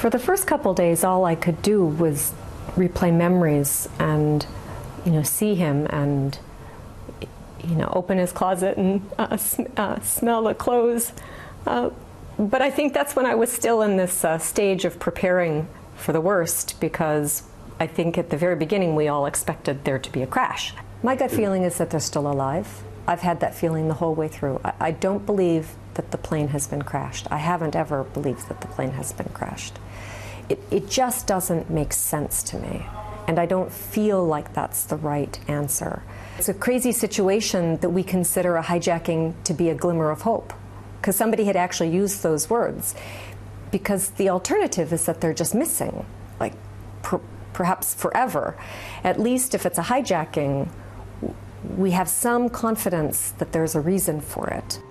For the first couple days, all I could do was replay memories and, see him and, open his closet and smell the clothes. But I think that's when I was still in this stage of preparing for the worst, because I think at the very beginning we all expected there to be a crash. My gut feeling is that they're still alive. I've had that feeling the whole way through. I don't believe that the plane has been crashed. I haven't ever believed that the plane has been crashed. It just doesn't make sense to me, and I don't feel like that's the right answer. It's a crazy situation that we consider a hijacking to be a glimmer of hope, because somebody had actually used those words, because the alternative is that they're just missing, like perhaps forever. At least if it's a hijacking, we have some confidence that there's a reason for it.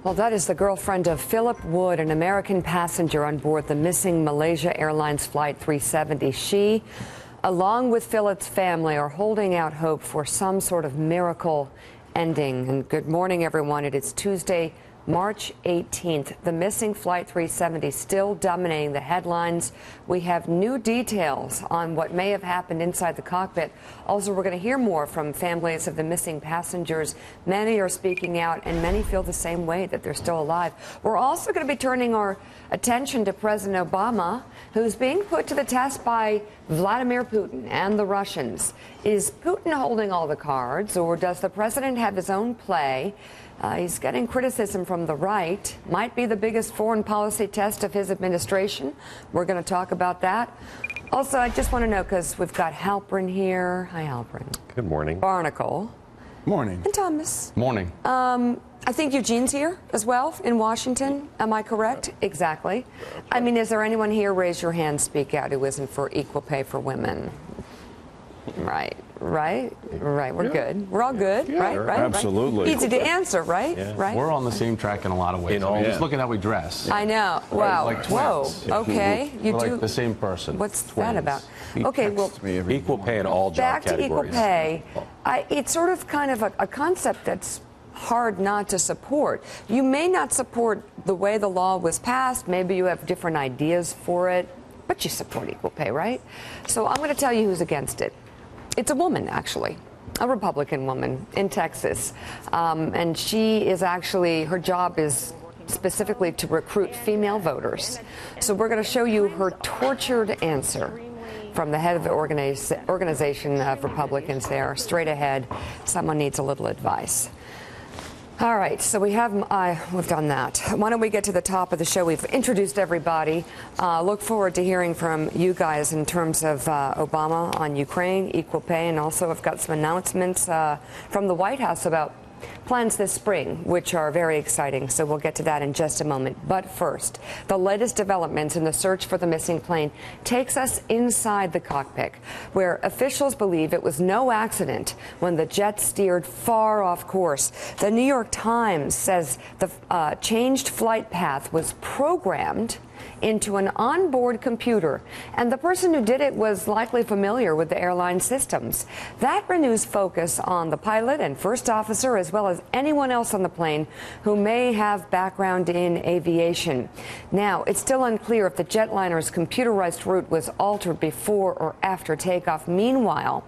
Well, that is the girlfriend of Philip Wood, an American passenger on board the missing Malaysia Airlines Flight 370. She, along with Philip's family, are holding out hope for some sort of miracle ending. And good morning, everyone. It is Tuesday, March 18th. The missing Flight 370 still dominating the headlines. We have new details on what may have happened inside the cockpit. Also, we're going to hear more from families of the missing passengers. Many are speaking out, and many feel the same way, that they're still alive. We're also going to be turning our attention to President Obama, who's being put to the test by Vladimir Putin and the Russians. Is Putin holding all the cards, or does the president have his own play? He's getting criticism from the right. Might be the biggest foreign policy test of his administration. We're going to talk about that. Also, I just want to know, because we've got Halpern here. Hi, Halpern. Good morning. Barnacle. Morning. And Thomas. Morning. I think Eugene's here as well in Washington. Am I correct? Exactly. I mean, is there anyone here, raise your hand, speak out, who isn't for equal pay for women? Right. We're good. We're all good, right? Absolutely. Easy to answer, right? Yeah. Right. We're on the same track in a lot of ways. Just look at how we dress. I know. Wow. Like Whoa. twins. Okay. You We're do. like the same person. What's Twins. that about? Okay. Well, Equal pay in all job back to categories. equal pay. It's sort of kind of a concept that's hard not to support. You may not support the way the law was passed. Maybe you have different ideas for it, but you support equal pay, right? So I'm going to tell you who's against it. It's a woman, actually, a Republican woman in Texas. And she is actually, her job is specifically to recruit female voters. So we're going to show you her tortured answer from the head of the organization of Republicans there. Straight ahead, someone needs a little advice. All right, so we've done that. Why don't we get to the top of the show? We've introduced everybody. Look forward to hearing from you guys in terms of Obama on Ukraine, equal pay, and also I've got some announcements from the White House about plans this spring, which are very exciting. So we'll get to that in just a moment. But first, the latest developments in the search for the missing plane takes us inside the cockpit, where officials believe it was no accident when the jet steered far off course. The New York Times says the changed flight path was programmed into an onboard computer, and the person who did it was likely familiar with the airline systems. That renews focus on the pilot and first officer, as well as anyone else on the plane who may have background in aviation. Now, it's still unclear if the jetliner's computerized route was altered before or after takeoff. Meanwhile,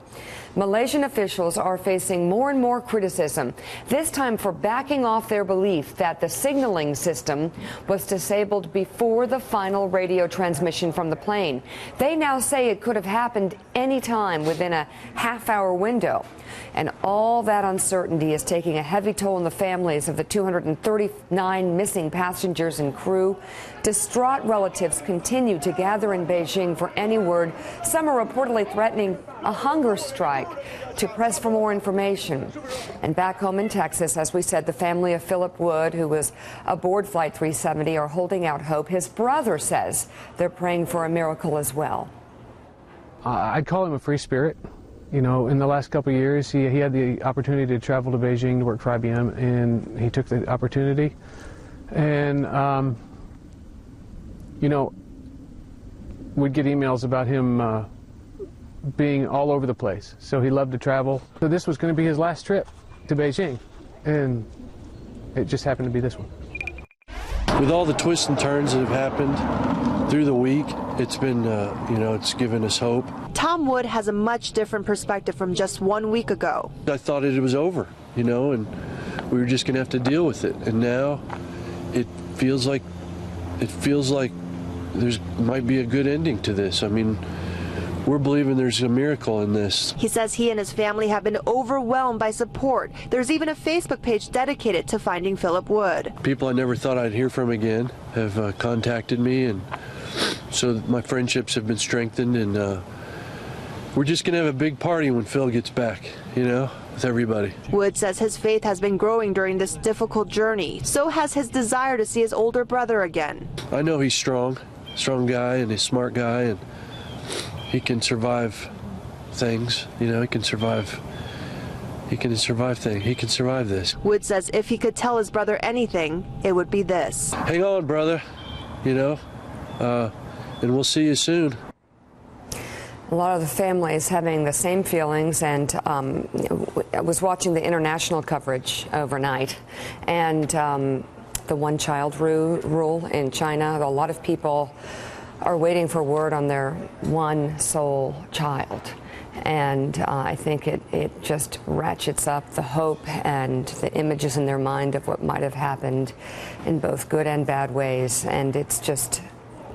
Malaysian officials are facing more and more criticism, this time for backing off their belief that the signaling system was disabled before the final radio transmission from the plane. They now say it could have happened any time within a half-hour window. And all that uncertainty is taking a heavy toll on the families of the 239 missing passengers and crew. Distraught relatives continue to gather in Beijing for any word. Some are reportedly threatening a hunger strike to press for more information. And back home in Texas, as we said, the family of Philip Wood, who was aboard Flight 370, are holding out hope. His brother says they're praying for a miracle as well. I'd call him a free spirit. You know, in the last couple of years, he had the opportunity to travel to Beijing to work for IBM, and he took the opportunity. And, you know, we'd get emails about him being all over the place. So he loved to travel. So this was going to be his last trip to Beijing, and it just happened to be this one. with all the twists and turns that have happened through the week, it's been, it's given us hope. Tom Wood has a much different perspective from just 1 week ago. I thought it was over, and we were just going to have to deal with it. And now it feels like there's might be a good ending to this. I mean, we're believing there's a miracle in this. He says he and his family have been overwhelmed by support. There's even a Facebook page dedicated to finding Philip Wood. People I never thought I'd hear from again have contacted me, and so my friendships have been strengthened, and we're just going to have a big party when Phil gets back, with everybody. Wood says his faith has been growing during this difficult journey. So has his desire to see his older brother again. I know he's strong guy, and he's a smart guy, and he can survive things. He can survive things. He can survive this. Wood says if he could tell his brother anything, it would be this. Hang on, brother, and we'll see you soon. A lot of the families having the same feelings, and I was watching the international coverage overnight, and the one-child rule in China. A lot of people are waiting for word on their one sole child, and I think it just ratchets up the hope and the images in their mind of what might have happened in both good and bad ways, and it's just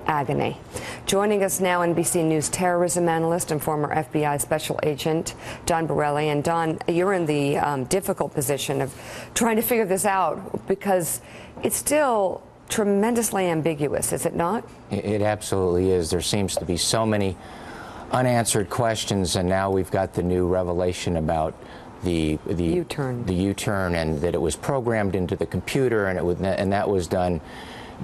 agony. Joining us now, NBC News terrorism analyst and former FBI special agent Don Borelli. And Don, you're in the difficult position of trying to figure this out because it's still tremendously ambiguous, is it not? It absolutely is. There seems to be so many unanswered questions, and now we've got the new revelation about the U-turn, and that it was programmed into the computer, and that was done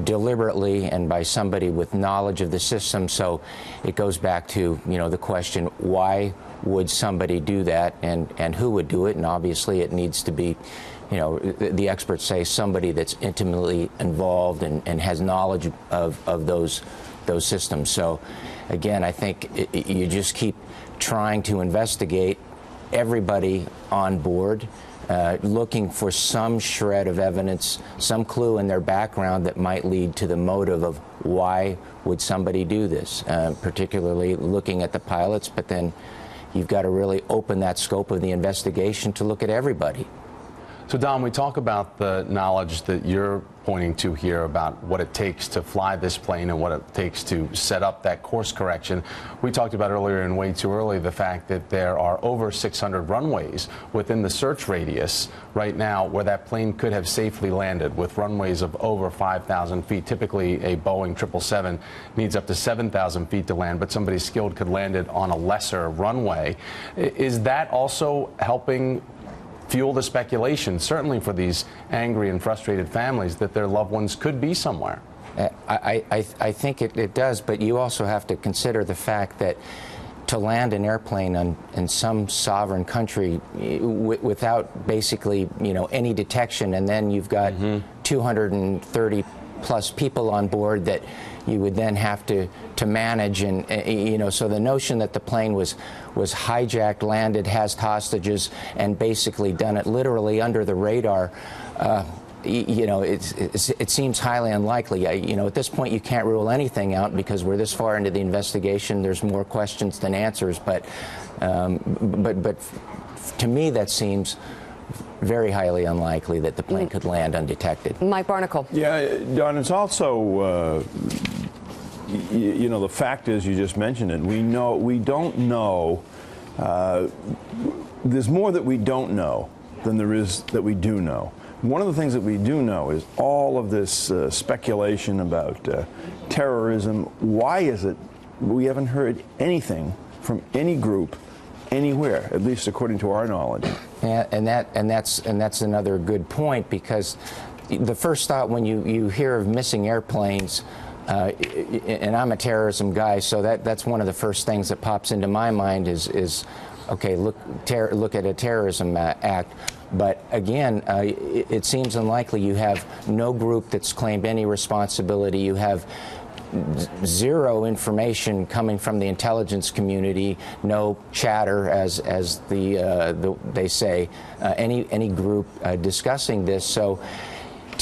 deliberately and by somebody with knowledge of the system. So it goes back to the question, why would somebody do that, and who would do it? And obviously it needs to be, the experts say, somebody that's intimately involved and has knowledge of those systems. So again, I think you just keep trying to investigate everybody on board, looking for some shred of evidence, some clue in their background that might lead to the motive of why would somebody do this, particularly looking at the pilots, but then you've got to really open that scope of the investigation to look at everybody. So, Don, we talk about the knowledge that you're pointing to here about what it takes to fly this plane and what it takes to set up that course correction. We talked about earlier in Way Too Early the fact that there are over 600 runways within the search radius right now where that plane could have safely landed, with runways of over 5,000 feet. Typically, a Boeing 777 needs up to 7,000 feet to land, but somebody skilled could land it on a lesser runway. Is that also helping fuel the speculation, certainly for these angry and frustrated families, that their loved ones could be somewhere? I think it does, but you also have to consider the fact that to land an airplane in some sovereign country without basically any detection, and then you've got 230 plus people on board that you would then have to manage, and so the notion that the plane was hijacked, landed, has hostages, and basically done it literally under the radar, it seems highly unlikely. At this point you can't rule anything out because we're this far into the investigation. There's more questions than answers, but to me that seems very highly unlikely that the plane could land undetected. Mike Barnicle. Yeah, Don, it's also, the fact is, you just mentioned it, we don't know, there's more that we don't know than there is that we do know. One of the things that we do know is all of this speculation about terrorism. Why is it we haven't heard anything from any group anywhere, at least according to our knowledge? Yeah, and that's another good point, because the first thought when you hear of missing airplanes, and I'm a terrorism guy, so that's one of the first things that pops into my mind is okay, look at a terrorism act. But again, it seems unlikely. You have no group that's claimed any responsibility. You have zero information coming from the intelligence community, no chatter, as they say, any group discussing this. So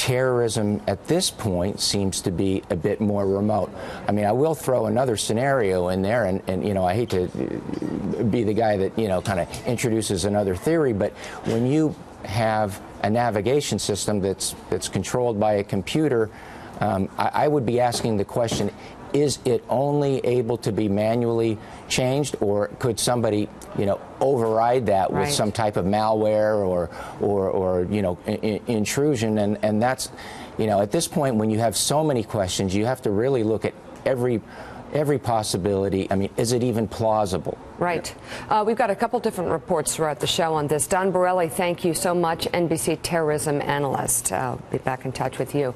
terrorism at this point seems to be a bit more remote. I mean, I will throw another scenario in there, and you know, I hate to be the guy that, you know, kind of introduces another theory, but when you have a navigation system that's controlled by a computer, I would be asking the question, is it only able to be manually changed, or could somebody, you know, override that with some type of malware or you know, intrusion? And that's, you know, at this point, when you have so many questions, you have to really look at every possibility. I mean, is it even plausible? Right. We've got a couple different reports throughout the show on this. Don Borelli, thank you so much, NBC terrorism analyst. I'll be back in touch with you.